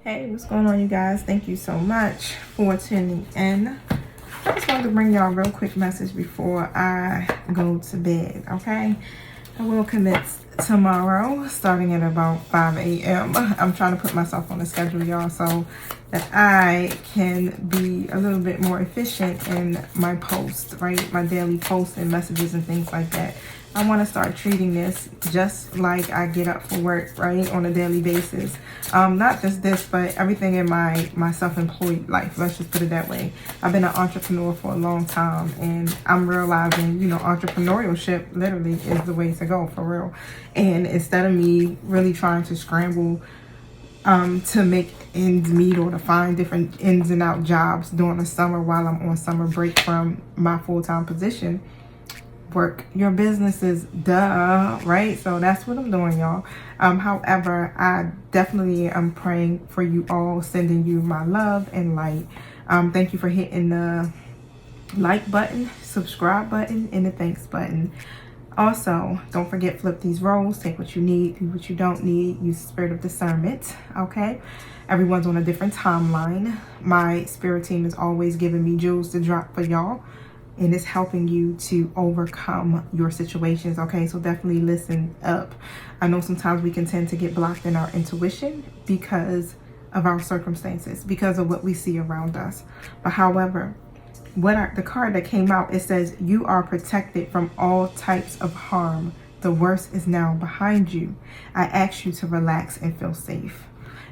Hey, what's going on, you guys? Thank you so much for tuning in. I just wanted to bring y'all a real quick message before I go to bed, okay? I will commence tomorrow starting at about 5 a.m. I'm trying to put myself on the schedule, y'all, so that I can be a little bit more efficient in my posts, right? My daily posts and messages and things like that. I want to start treating this just like I get up for work, right, on a daily basis. Not just this, but everything in my self-employed life. Let's just put it that way. I've been an entrepreneur for a long time, and I'm realizing, entrepreneurship literally is the way to go, for real. And instead of me really trying to scramble to make ends meet or to find different ins and out jobs during the summer while I'm on summer break from my full-time position, work your businesses, duh, right? So that's what I'm doing, y'all. However, I definitely am praying for you all, sending you my love and light. Thank you for hitting the like button, subscribe button, and the thanks button. Also, don't forget, flip these roles, take what you need, do what you don't need, use the spirit of discernment, okay? Everyone's on a different timeline. My spirit team is always giving me jewels to drop for y'all, and it's helping you to overcome your situations, okay? So definitely listen up. I know sometimes we can tend to get blocked in our intuition because of our circumstances, because of what we see around us. But however, the card that came out, it says, you are protected from all types of harm. The worst is now behind you. I ask you to relax and feel safe.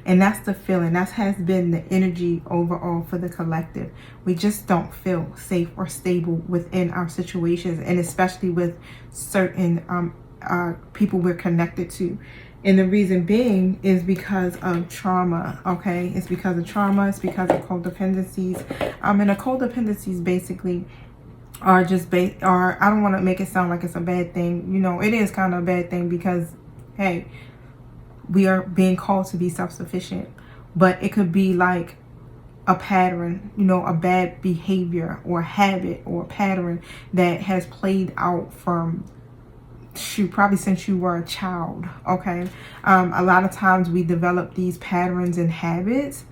And that's the feeling. That has been the energy overall for the collective. We just don't feel safe or stable within our situations, and especially with certain people we're connected to. And the reason being is because of trauma, okay? It's because of trauma. It's because of codependencies. And the codependencies basically are just I don't want to make it sound like it's a bad thing. It is kind of a bad thing because, hey, we are being called to be self-sufficient, but it could be like a pattern, a bad behavior or habit or pattern that has played out from probably since you were a child, okay? A lot of times we develop these patterns and habits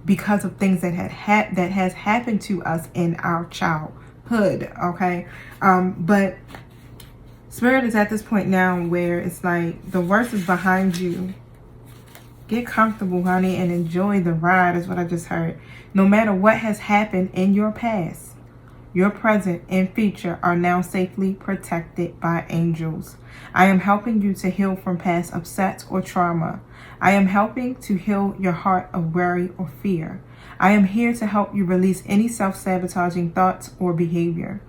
because of things that has happened to us in our childhood, okay? But Spirit is at this point now where it's like the worst is behind you. Get comfortable, honey, and enjoy the ride is what I just heard. No matter what has happened in your past, your present and future are now safely protected by angels. I am helping you to heal from past upsets or trauma. I am helping to heal your heart of worry or fear. I am here to help you release any self-sabotaging thoughts or behavior.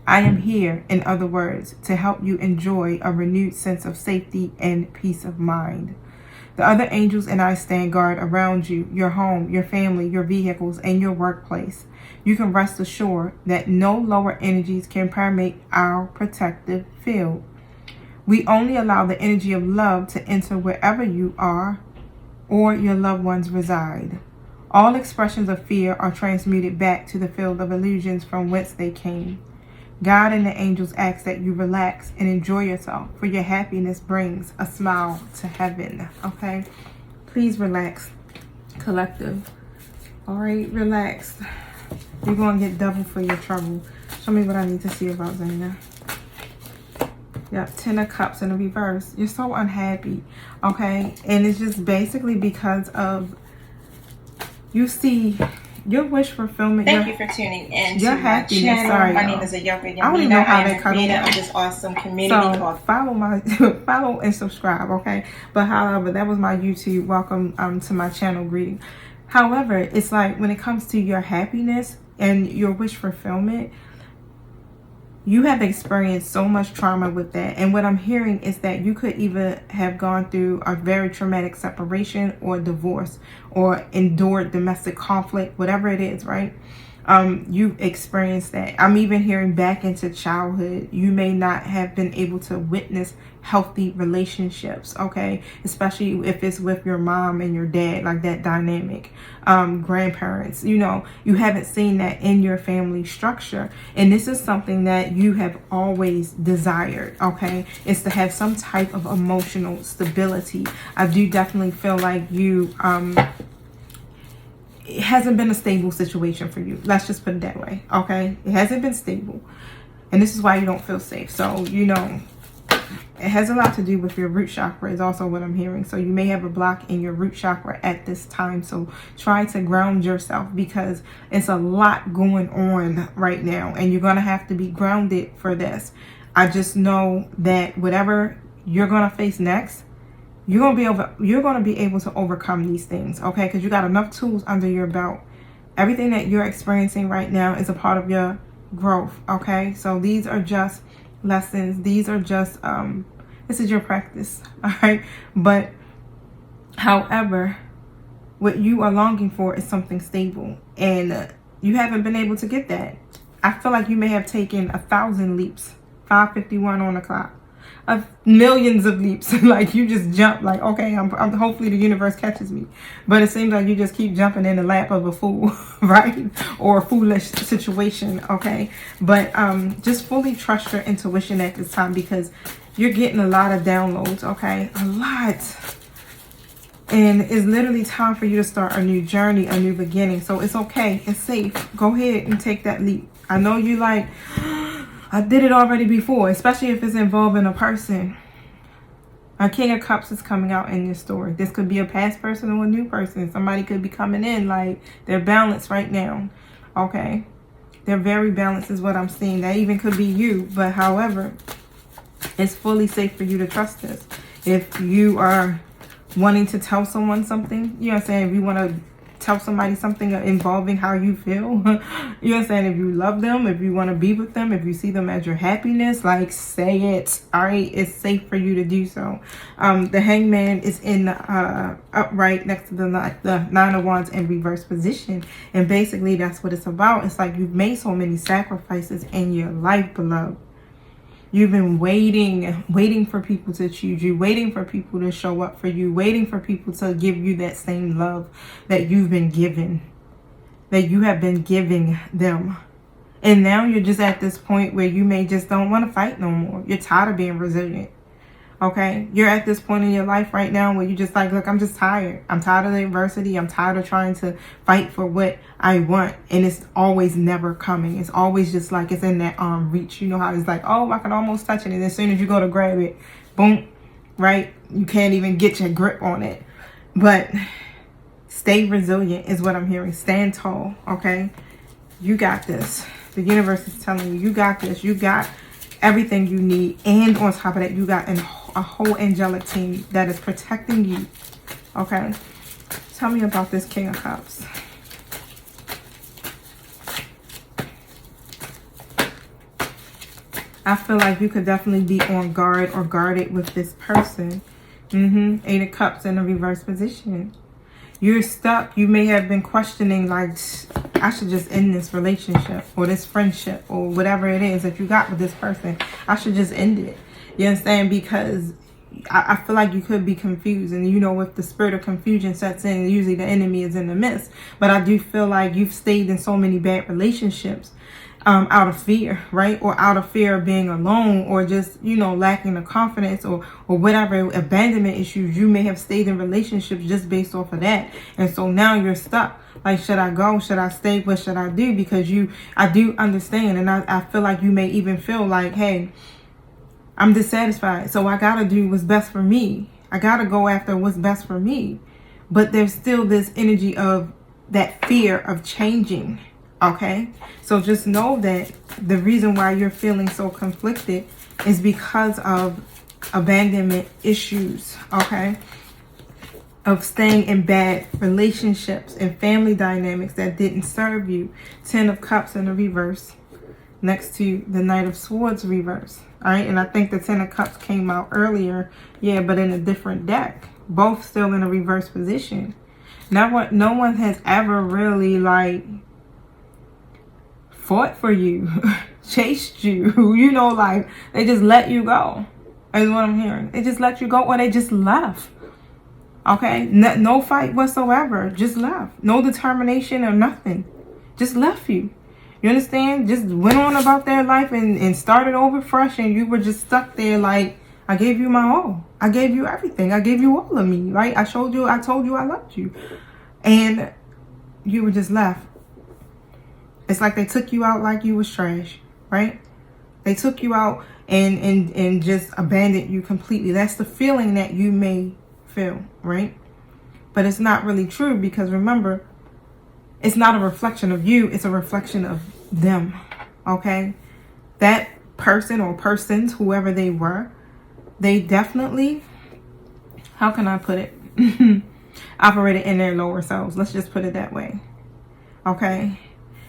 I am here, in other words, to help you enjoy a renewed sense of safety and peace of mind. The other angels and I stand guard around you, your home, your family, your vehicles, and your workplace. You can rest assured that no lower energies can permeate our protective field. We only allow the energy of love to enter wherever you are or your loved ones reside. All expressions of fear are transmuted back to the field of illusions from whence they came. God and the angels ask that you relax and enjoy yourself, for your happiness brings a smile to heaven, okay? Please relax, collective. All right, relax. You're going to get double for your trouble. Show me what I need to see about Zayna. Yep, 10 of Cups in the reverse. You're so unhappy, okay? And it's just basically because of, you see, your wish fulfillment. Thank you for tuning in to my channel. Sorry, my name is Ayoka I don't even know how they cut creator of this awesome community called follow and subscribe, okay? But however, that was my YouTube. Welcome to my channel greeting. However, it's like when it comes to your happiness and your wish fulfillment, you have experienced so much trauma with that. And what I'm hearing is that you could either have gone through a very traumatic separation or divorce or endured domestic conflict, whatever it is, right? You've experienced that. I'm even hearing back into childhood. You may not have been able to witness healthy relationships, okay? Especially if it's with your mom and your dad, like that dynamic. Grandparents, you haven't seen that in your family structure. And this is something that you have always desired, okay? It's to have some type of emotional stability. I do definitely feel like you it hasn't been a stable situation for you. Let's just put it that way, okay? It hasn't been stable. And this is why you don't feel safe. So, you know, it has a lot to do with your root chakra is also what I'm hearing. So you may have a block in your root chakra at this time. So try to ground yourself because it's a lot going on right now. And you're going to have to be grounded for this. I just know that whatever you're going to face next, you're going to be able to overcome these things, okay? Because you got enough tools under your belt. Everything that you're experiencing right now is a part of your growth, okay? So these are just lessons. These are just this is your practice, all right? But however, what you are longing for is something stable, and you haven't been able to get that. I feel like you may have taken 1,000 leaps, 5:51 on the clock, of millions of leaps. Like you just jump, like, okay, I'm hopefully the universe catches me. But it seems like you just keep jumping in the lap of a fool, right? Or a foolish situation, okay? But just fully trust your intuition at this time because you're getting a lot of downloads, okay? A lot. And it's literally time for you to start a new journey, a new beginning. So it's okay. It's safe. Go ahead and take that leap. I know you like, I did it already before, especially if it's involving a person. A King of Cups is coming out in this story. This could be a past person or a new person. Somebody could be coming in like they're balanced right now, okay? They're very balanced is what I'm seeing. That even could be you. But however, it's fully safe for you to trust this. If you are wanting to tell someone something, you know what I'm saying? If you want to tell somebody something involving how you feel, you know what I'm saying? If you love them, if you want to be with them, if you see them as your happiness, like say it, all right? It's safe for you to do so. The Hangman is in upright next to the Nine of Wands in reverse position. And basically that's what it's about. It's like you've made so many sacrifices in your life, beloved. You've been waiting for people to choose you, waiting for people to show up for you, waiting for people to give you that same love that you've been given, that you have been giving them. And now you're just at this point where you may just don't want to fight no more. You're tired of being resilient. Okay, you're at this point in your life right now where you just like, look, I'm just tired. I'm tired of the adversity. I'm tired of trying to fight for what I want. And it's always never coming. It's always just like it's in that arm reach. You know how it's like, oh, I can almost touch it. And as soon as you go to grab it, boom, right? You can't even get your grip on it. But stay resilient is what I'm hearing. Stand tall, okay? You got this. The universe is telling you, you got this. You got everything you need. And on top of that, you got a whole angelic team that is protecting you. Okay? Tell me about this King of Cups. I feel like you could definitely be on guard or guarded with this person. Eight of Cups in a reverse position. You're stuck. You may have been questioning, like, I should just end this relationship or this friendship or whatever it is that you got with this person. I should just end it. You understand? Because I feel like you could be confused. And you know, if the spirit of confusion sets in, usually the enemy is in the midst. But I do feel like you've stayed in so many bad relationships out of fear, right? Or out of fear of being alone, or just, you know, lacking the confidence or whatever abandonment issues. You may have stayed in relationships just based off of that. And so now you're stuck. Like, should I go? Should I stay? What should I do? Because I do understand. And I feel like you may even feel like, hey, I'm dissatisfied. So I got to do what's best for me. I got to go after what's best for me. But there's still this energy of that fear of changing. Okay, so just know that the reason why you're feeling so conflicted is because of abandonment issues, okay? Of staying in bad relationships and family dynamics that didn't serve you. 10 of Cups in the reverse next to the Knight of Swords reverse, all right? And I think the 10 of Cups came out earlier, yeah, but in a different deck. Both still in a reverse position. Now, no one has ever really, like, fought for you, chased you, you know, like they just let you go is what I'm hearing. They just let you go, or they just left. Okay, no fight whatsoever, just left. No determination or nothing, just left you. You understand? Just went on about their life and started over fresh, and you were just stuck there like, I gave you my all. I gave you everything. I gave you all of me, right? I told you I loved you. And you were just left. It's like they took you out like you was trash, right? They took you out and just abandoned you completely. That's the feeling that you may feel, right? But it's not really true, because remember, it's not a reflection of you. It's a reflection of them, okay? That person or persons, whoever they were, they definitely, how can I put it? Operated in their lower selves. Let's just put it that way, okay?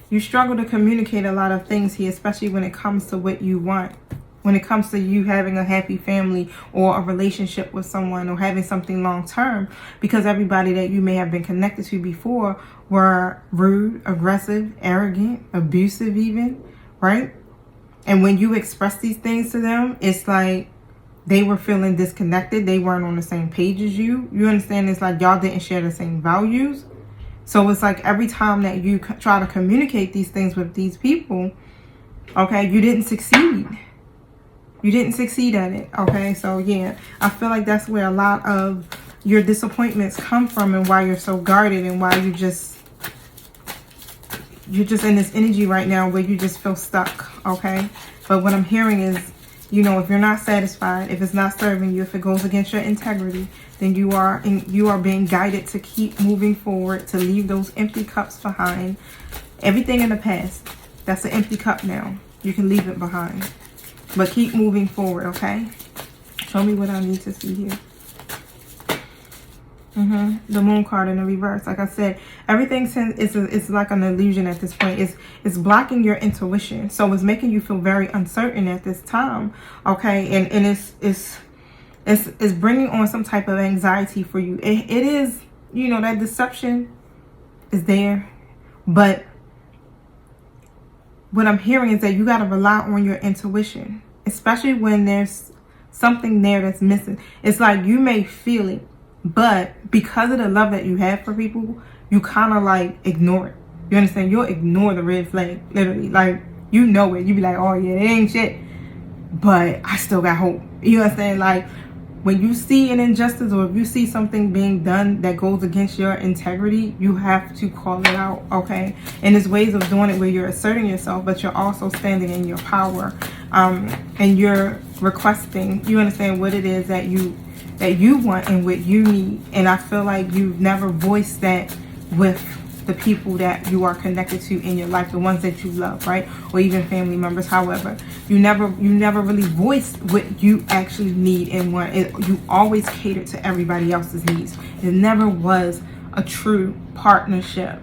You struggle to communicate a lot of things here, especially when it comes to what you want. When it comes to you having a happy family or a relationship with someone or having something long term, because everybody that you may have been connected to before were rude, aggressive, arrogant, abusive even, right? And when you express these things to them, it's like they were feeling disconnected. They weren't on the same page as you. You understand? It's like y'all didn't share the same values. So it's like every time that you try to communicate these things with these people, okay, you didn't succeed. You didn't succeed at it, okay? So yeah, I feel like that's where a lot of your disappointments come from, and why you're so guarded, and why you're just in this energy right now where you just feel stuck, okay? But what I'm hearing is, you know, if you're not satisfied, if it's not serving you, if it goes against your integrity, then you are being guided to keep moving forward, to leave those empty cups behind. Everything in the past, that's an empty cup now. You can leave it behind. But keep moving forward, okay? Show me what I need to see here. The moon card in the reverse. Like I said, everything is like an illusion at this point. It's blocking your intuition. So it's making you feel very uncertain at this time, okay? And it's bringing on some type of anxiety for you. It is, you know, that deception is there. But what I'm hearing is that you got to rely on your intuition, especially when there's something there that's missing. It's like you may feel it, but because of the love that you have for people, you kind of like ignore it. You understand? You'll ignore the red flag, literally. Like, you know it. You be like, oh yeah, it ain't shit, but I still got hope. You understand? Like, when you see an injustice, or if you see something being done that goes against your integrity, you have to call it out, okay? And there's ways of doing it where you're asserting yourself, but you're also standing in your power, and you're requesting, you understand what it is that you want and what you need. And I feel like you've never voiced that with the people that you are connected to in your life, the ones that you love, right? Or even family members. However, you never really voiced what you actually need and want. You always catered to everybody else's needs. It never was a true partnership.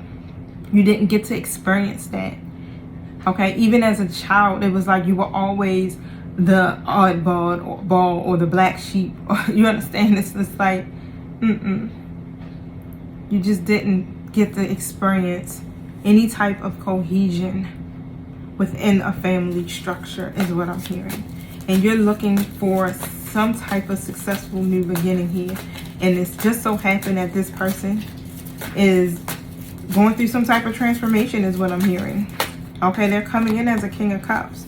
You didn't get to experience that, okay? Even as a child, it was like you were always the oddball or the black sheep. You understand? It's just like, you just didn't get to experience any type of cohesion within a family structure, is what I'm hearing. And you're looking for some type of successful new beginning here. And it's just so happened that this person is going through some type of transformation, is what I'm hearing. Okay, they're coming in as a King of Cups.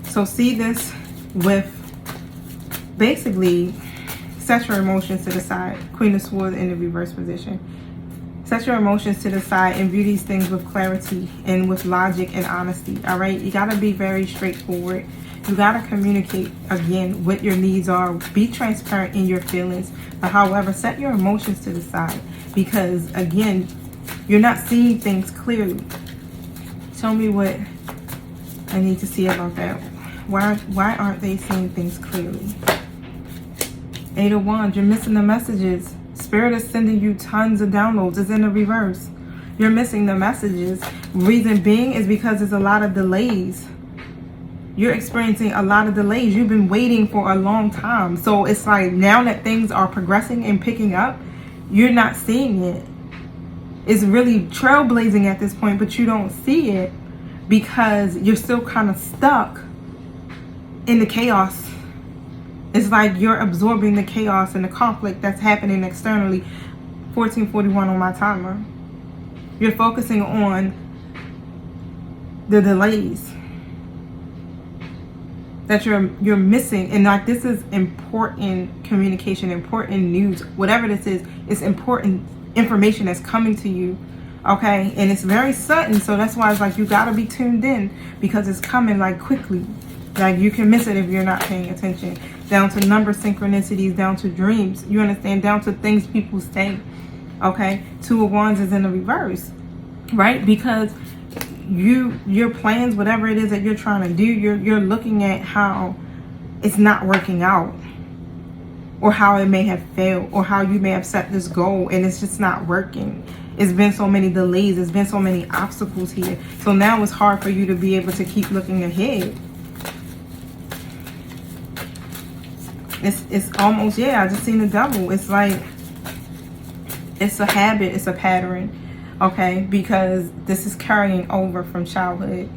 So see this with basically set your emotions to the side. Queen of Swords in the reverse position. Set your emotions to the side and view these things with clarity and with logic and honesty. All right, you got to be very straightforward. You got to communicate, again, what your needs are. Be transparent in your feelings. But however, set your emotions to the side, because again, you're not seeing things clearly. Tell me what I need to see about that. Why aren't they seeing things clearly? 8 of Wands, you're missing the messages. Spirit is sending you tons of downloads. It's in the reverse. You're missing the messages. Reason being is because there's a lot of delays. You're experiencing a lot of delays. You've been waiting for a long time. So it's like now that things are progressing and picking up, you're not seeing it. It's really trailblazing at this point, but you don't see it because you're still kind of stuck in the chaos. It's like you're absorbing the chaos and the conflict that's happening externally. 1441 on my timer. You're focusing on the delays that you're missing. And like, this is important communication, important news, whatever this is. It's important information that's coming to you, Okay, and it's very sudden, so that's why it's like you gotta be tuned in, because it's coming like quickly. Like you can miss it if you're not paying attention. Down to number synchronicities, down to dreams. You understand? Down to things people say. Okay, Two of Wands is in the reverse, right? Because your plans, whatever it is that you're trying to do, you're looking at how it's not working out, or how it may have failed, or how you may have set this goal and it's just not working. It's been so many delays, it's been so many obstacles here. So now it's hard for you to be able to keep looking ahead. It's almost, yeah, I just seen the Devil. It's like, it's a habit, it's a pattern, okay? Because this is carrying over from childhood.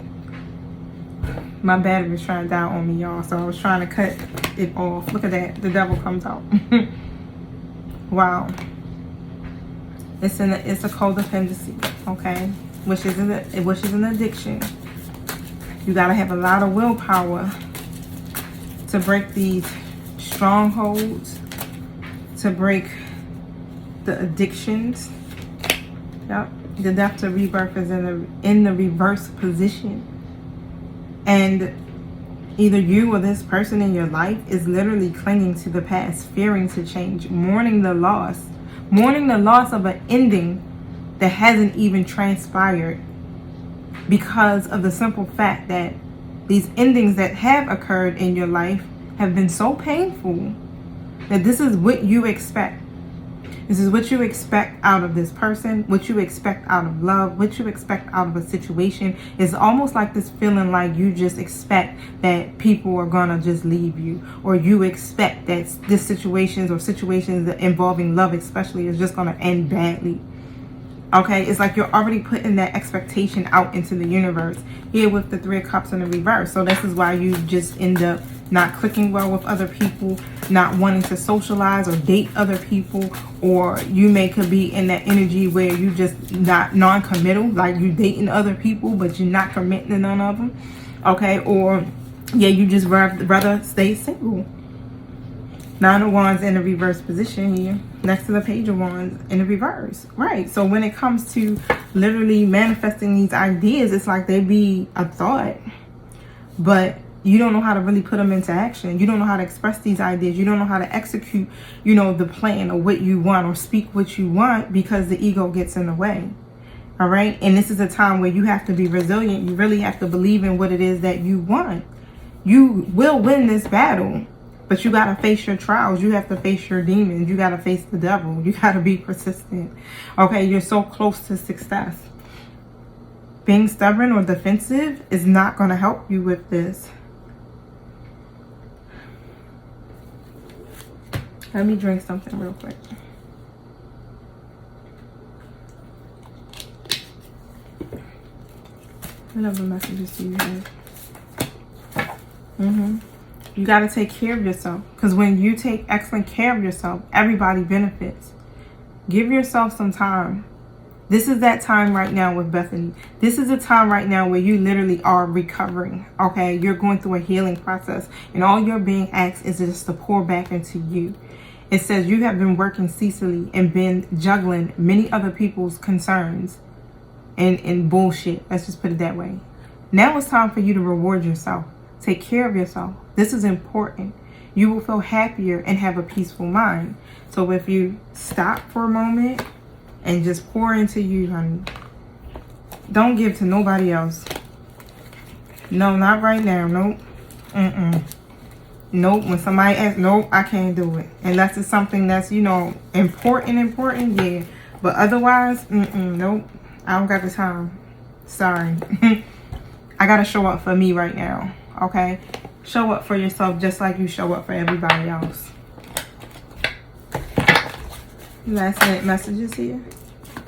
My battery was trying to die on me, y'all, so I was trying to cut it off. Look at that, the Devil comes out. Wow. It's a codependency, okay? Which is an addiction. You gotta have a lot of willpower to break these strongholds, to break the addictions. Yep. The Death to Rebirth is in the reverse position. And either you or this person in your life is literally clinging to the past, fearing to change, mourning the loss of an ending that hasn't even transpired, because of the simple fact that these endings that have occurred in your life have been so painful that this is what you expect. This is what you expect out of this person, what you expect out of love, what you expect out of a situation. It's almost like this feeling like you just expect that people are gonna just leave you, or you expect that this situations involving love especially is just gonna end badly. Okay, it's like you're already putting that expectation out into the universe here with the Three of Cups in the reverse. So this is why you just end up not clicking well with other people, not wanting to socialize or date other people, or you could be in that energy where you just not non-committal, like you dating other people but you're not committing to none of them. Okay, or yeah, you just rather stay single. Nine of Wands in the reverse position here, next to the Page of Wands in the reverse. Right, so when it comes to literally manifesting these ideas, it's like they be a thought, but you don't know how to really put them into action. You don't know how to express these ideas. You don't know how to execute, the plan or what you want, or speak what you want, because the ego gets in the way. All right, and this is a time where you have to be resilient. You really have to believe in what it is that you want. You will win this battle. But you got to face your trials. You have to face your demons. You got to face the devil. You got to be persistent. Okay, you're so close to success. Being stubborn or defensive is not going to help you with this. Let me drink something real quick. What other messages do you have? You got to take care of yourself, because when you take excellent care of yourself, everybody benefits. Give yourself some time. This is that time right now with Bethany. This is a time right now where you literally are recovering. Okay, you're going through a healing process, and all you're being asked is just to pour back into you. It says you have been working ceaselessly and been juggling many other people's concerns and bullshit. Let's just put it that way. Now it's time for you to reward yourself. Take care of yourself. This is important. You will feel happier and have a peaceful mind. So if you stop for a moment and just pour into you, honey. Don't give to nobody else. No, not right now. Nope. Nope. When somebody asks, nope, I can't do it. Unless it's something that's, important, yeah. But otherwise, nope. I don't got the time. Sorry. I gotta show up for me right now. Okay? Show up for yourself just like you show up for everybody else. Last minute messages here.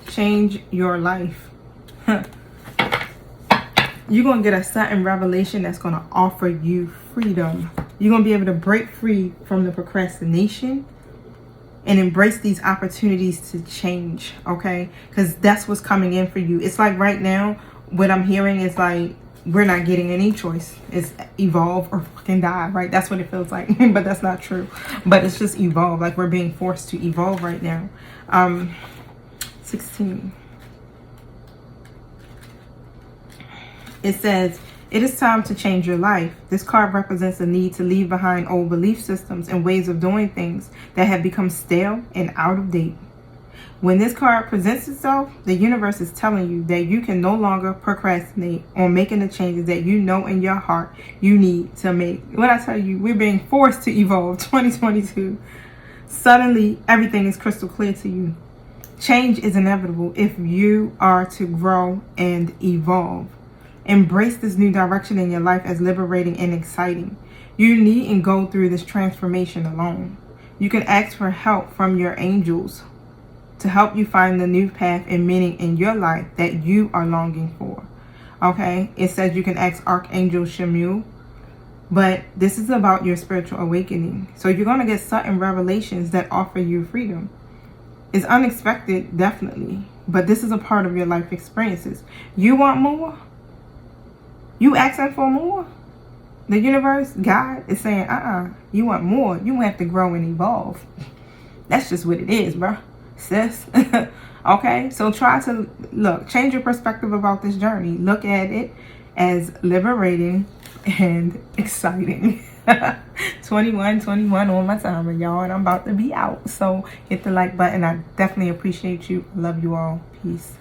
Change your life. You're going to get a sudden revelation that's going to offer you freedom. You're going to be able to break free from the procrastination and embrace these opportunities to change. Okay? Because that's what's coming in for you. It's like right now, what I'm hearing is like, we're not getting any choice. It's evolve or fucking die, right? That's what it feels like. But that's not true. But it's just evolve. Like we're being forced to evolve right now. 16. It says, it is time to change your life. This card represents the need to leave behind old belief systems and ways of doing things that have become stale and out of date. When this card presents itself, the universe is telling you that you can no longer procrastinate on making the changes that you know in your heart you need to make. When I tell you, we're being forced to evolve 2022. Suddenly, everything is crystal clear to you. Change is inevitable if you are to grow and evolve. Embrace this new direction in your life as liberating and exciting. You needn't go through this transformation alone. You can ask for help from your angels to help you find the new path and meaning in your life that you are longing for. Okay? It says you can ask Archangel Shamuel, but this is about your spiritual awakening. So you're going to get sudden revelations that offer you freedom. It's unexpected, definitely, but this is a part of your life experiences. You want more? You asking for more? The universe, God, is saying, you want more. You have to grow and evolve. That's just what it is, bro. Sis. Okay, so try to change your perspective about this journey. Look at it as liberating and exciting. 21 on my timer, y'all, and I'm about to be out. So hit the like button. I definitely appreciate you. Love you all. Peace.